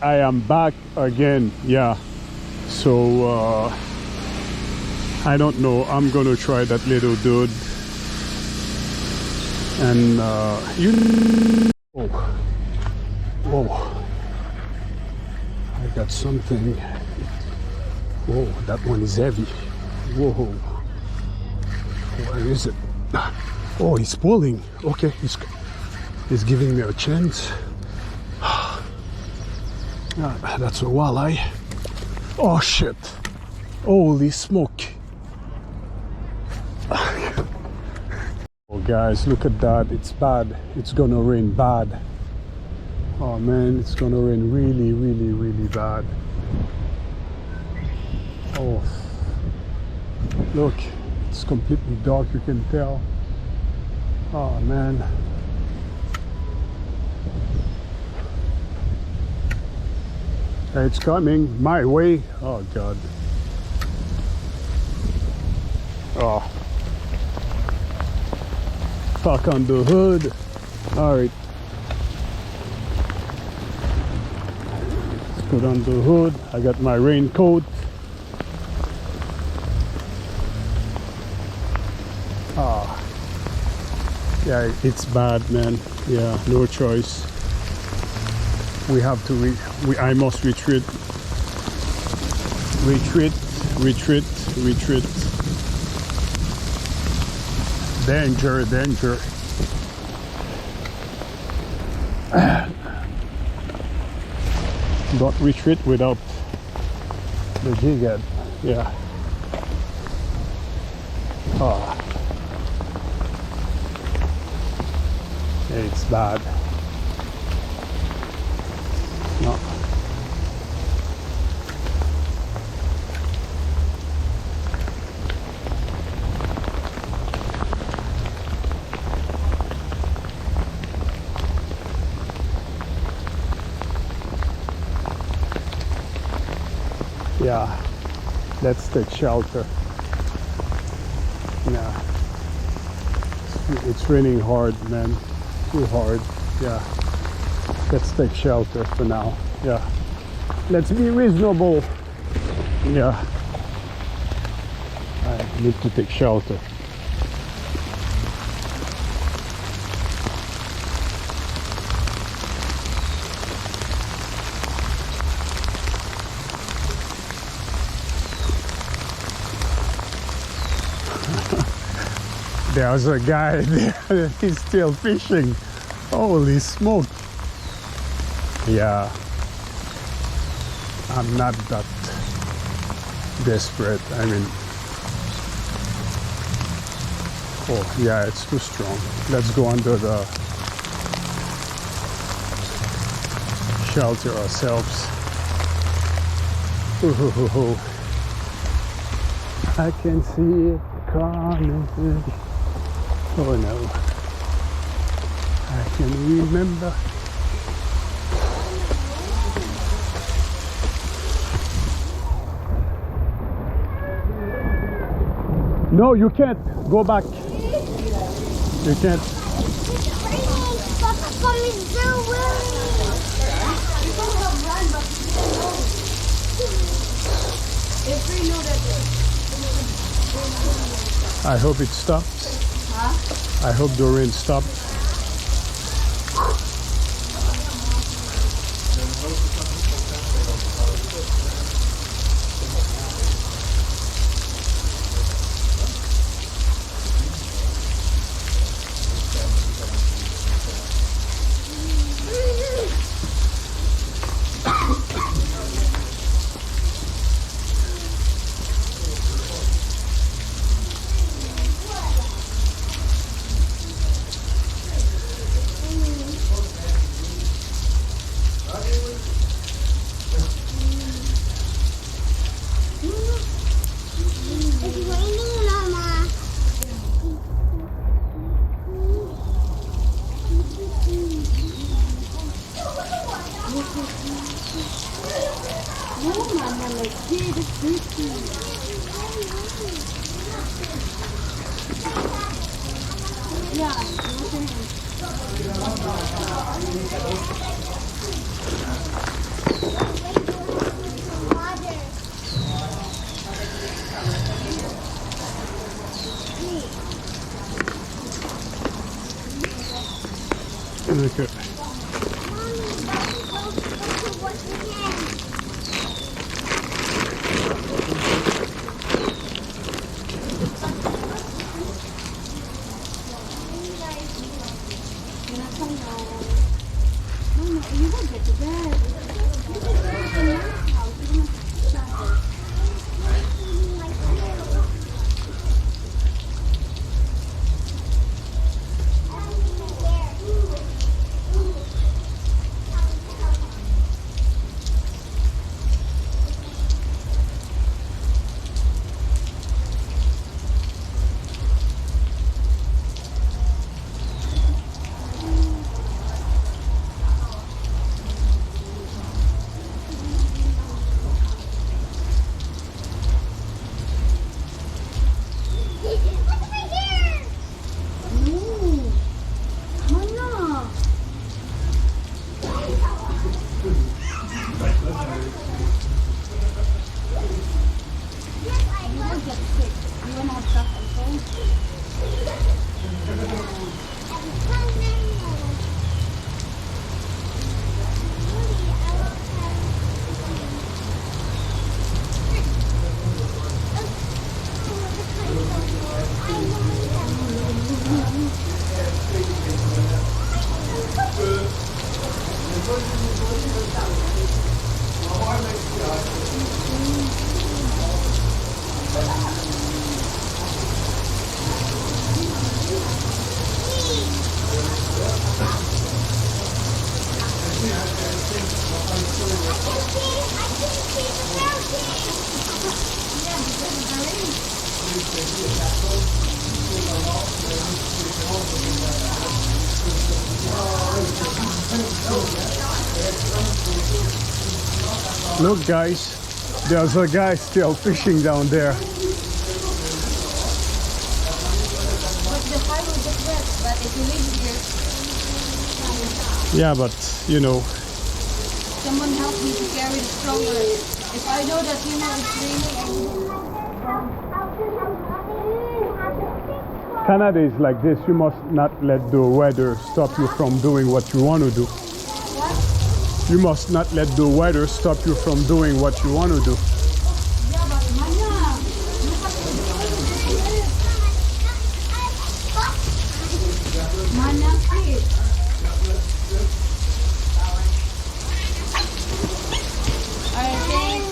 I am back again. Yeah. So I don't know. I'm gonna try that little dude. And oh, whoa! I got something. Whoa, that one is heavy. Whoa, where is it? Oh, he's pulling. Okay, he's giving me a chance. That's a walleye. Oh shit! Holy smoke! Oh guys, look at that. It's bad. It's gonna rain bad. Oh man, it's gonna rain really, really, really bad. Oh, look, it's completely dark, you can tell. Oh man. It's coming my way. Oh god. Oh. Fuck on the hood. Alright. Let's put on the hood. I got my raincoat. Ah. Yeah, it's bad, man. Yeah, no choice. We have to I must retreat. Retreat. Danger. Don't retreat without the jihad. Yeah. Oh. It's bad. No. Yeah, let's take shelter. Yeah, it's raining hard, man. Too hard. Yeah, let's take shelter for now. Yeah, let's be reasonable. Yeah, I need to take shelter. There's a guy there, he's still fishing. Holy smoke. Yeah, I'm not that desperate. I mean, oh yeah, it's too strong. Let's go under the shelter ourselves. Ooh, I can see it coming. Oh no, I can remember. No, you can't go back. You can't. I hope it stops. I hope the rain stops. Look, guys, there's a guy still fishing down there. But the fire will get wet. But if you leave here, Yeah, but you know, someone help me to carry the stroller. If I know that it's raining, Canada is like this. You must not let the weather stop you from doing what you want to do. what? You must not let the weather stop you from doing what you want to do. Yeah, but Manya, look at the Manya, please. I think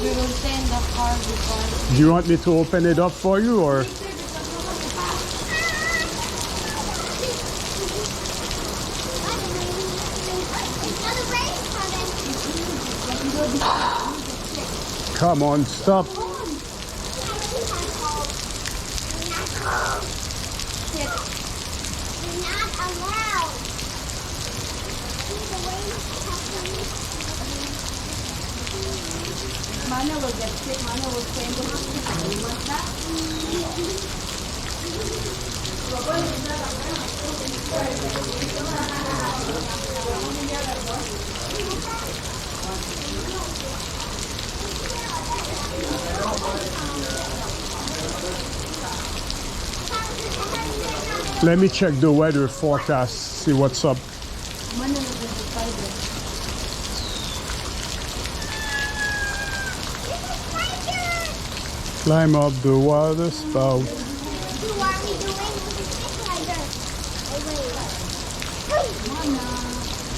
we will stay in the car because Do you want me to open it up for you, or? Come on, stop. Manya will get sick. Manya will stay in the hospital. You want that? Let me check the weather forecast, see what's up. Manya will get excited. Climb up the water spout.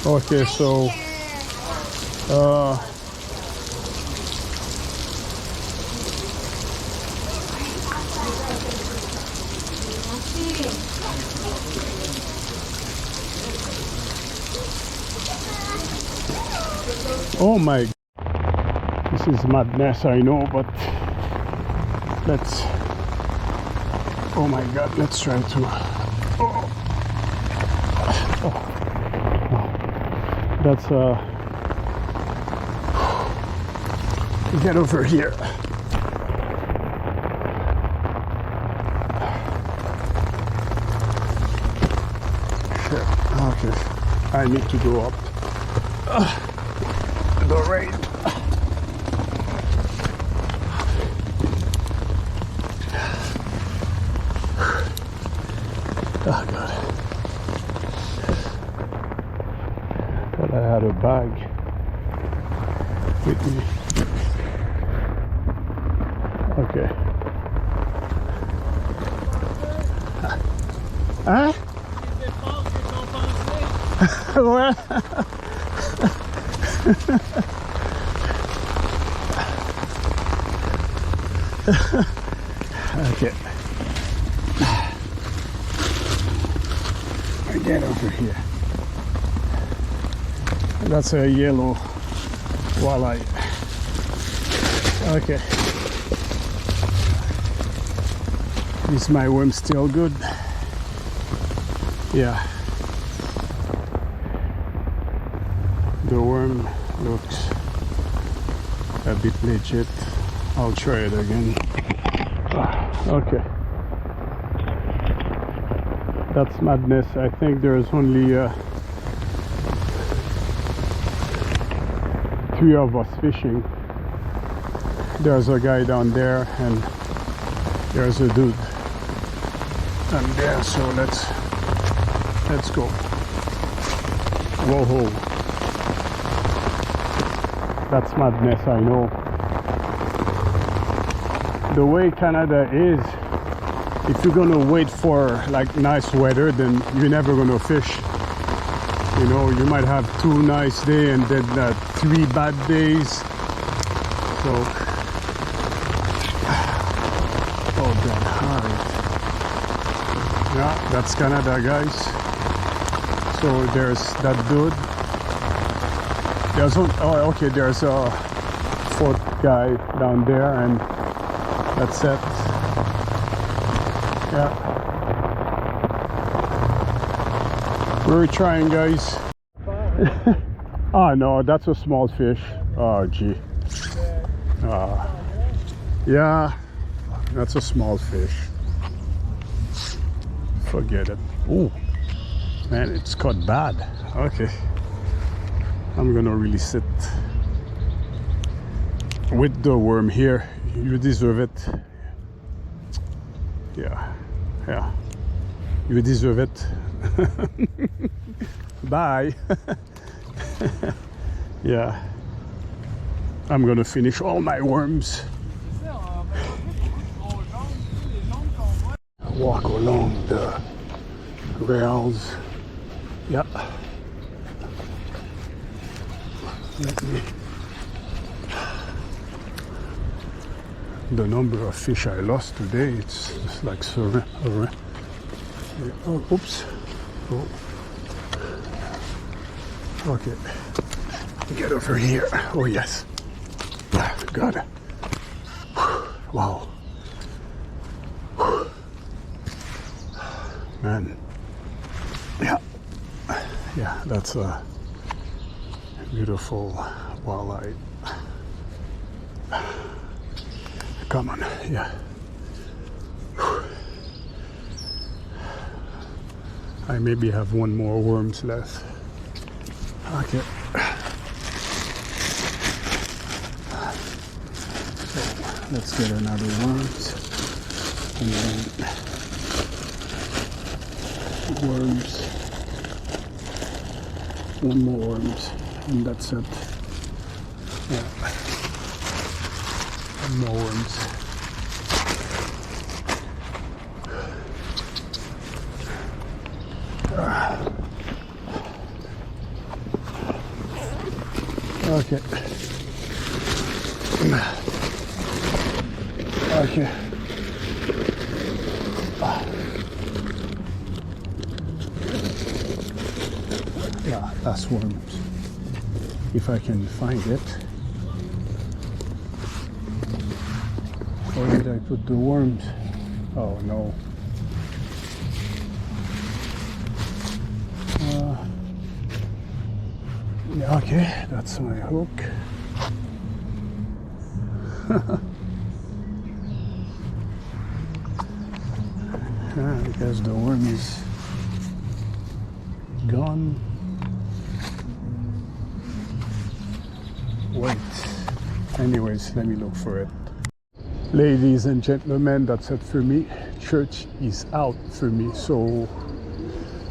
Okay, so oh my, this is madness, I know, but let's, oh my god, let's try to, that's get over here. Shit. Okay, I need to go up the rain. Oh god. But I had a bag with me. Okay. Hein? Ouais. Okay. Get over here. That's a yellow walleye. Okay. Is my worm still good? Yeah. The worm looks a bit legit. I'll try it again. Okay. That's madness. I think there's only 3 of us fishing. There's a guy down there and there's a dude and there, so let's go. Whoa, that's madness, I know. The way Canada is, if you're gonna wait for like nice weather, then you're never gonna fish. You know, you might have 2 nice days and then 3 bad days. So, oh god, alright. Yeah, that's Canada, guys. So there's that dude. There's okay, there's a 4th guy down there, and that's it. Yeah, we're trying, guys. Oh no, that's a small fish. Oh gee. Yeah, that's a small fish. Forget it. Oh, man, it's caught bad. Okay. I'm gonna really sit with the worm here. You deserve it. Yeah, yeah. You deserve it. Bye. Yeah. I'm gonna finish all my worms. Walk along the rails. Yeah. Let me. The number of fish I lost today, it's like so. Oh, oops. Oh. Okay. Get over here. Oh yes. Got it. Wow. Man. Yeah. Yeah, that's a beautiful walleye. Come on. Yeah. I maybe have one more worms left. Okay. So let's get another worms. And then worms. One more worms. And that's it. Yeah. One more worms. Okay. Okay. Yeah, that's worms. If I can find it. Where did I put the worms? Oh no. Yeah, okay, that's my hook. I guess the worm is gone. Wait. Anyways, let me look for it. Ladies and gentlemen, that's it for me. Church is out for me. So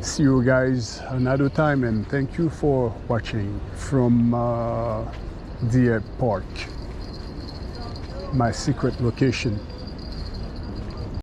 see you guys another time, and thank you for watching from Deer Park, my secret location.